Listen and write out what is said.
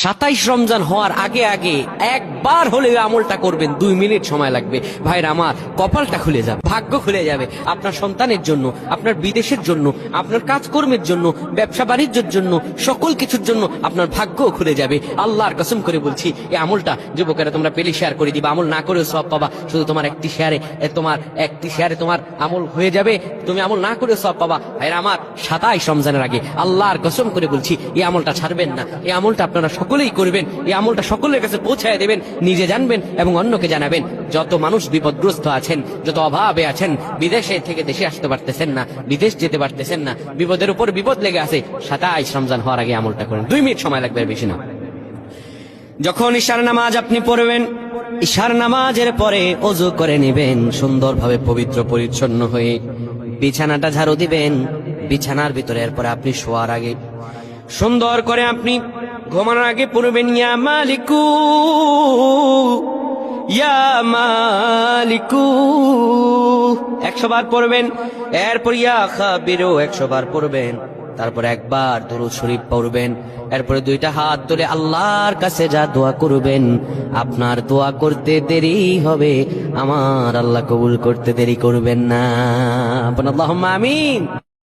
27 রমজান হওয়ার আগে আগে একবার হলেও আমলটা করবেন, 2 মিনিট সময় লাগবে। ভাইরা আমার, কপালটা খুলে যাবে, ভাগ্য খুলে যাবে। আপনার সন্তানের জন্য, আপনার বিদেশের জন্য, আপনার কাজকর্মের জন্য, ব্যবসা বাণিজ্যের জন্য, সকল কিছুর জন্য আপনার ভাগ্য খুলে যাবে। আল্লাহর কসম করে বলছি, এই আমলটা যুবকেরা তোমরা পেলে শেয়ার করে দিবা। আমল না করেও সওয়াব পাবা, শুধু তোমার একটি শেয়ারে তোমার আমল হয়ে যাবে, তুমি আমল না করেও সওয়াব পাবা। ভাইরা আমার, 27 রমজানের আগে আল্লাহর কসম করে বলছি, এই আমলটা ছাড়বেন না। এই আমলটা আপনারা সকলেই করবেন, এই আমলটা সকলের কাছে পৌঁছায় দেবেন, নিজে জানবেন এবং অন্যকে জানাবেন। যত মানুষ বিপদগ্রস্ত আছেন, যত অভাবে আছেন, বিদেশে থেকে দেশে আসতে পারতেছেন না, বিদেশ যেতে পারতেছেন না, বিপদের উপর বিপদ লেগে আছে, 27 রমজান হওয়ার আগে আমলটা করেন। 2 মিনিট সময় লাগবে, বেশি না। যখন ঈশার নামাজ আপনি পড়বেন, ঈশার নামাজের পরে ওযু করে নেবেন, সুন্দরভাবে পবিত্র পরিচ্ছন্ন হয়ে বিছানাটা ঝাড়ু দিবেন। বিছানার ভিতরে এরপরে আপনি শোয়ার আগে সুন্দর করে আপনি ঘুমানোর আগে পড়বেন, ইয়া মালিকু ইয়া মালিকু 100 বার পড়বেন। এরপর ইয়া খাবিরু 100 বার পড়বেন। তারপর একবার দুরূদ শরীফ পড়বেন। এরপরে 2টা হাত তুলে আল্লাহর কাছে যা দোয়া করবেন, আপনার দোয়া করতে দেরি হবে, আমার আল্লাহ কবুল করতে দেরি করবেন না। আল্লাহুম্মা আমিন।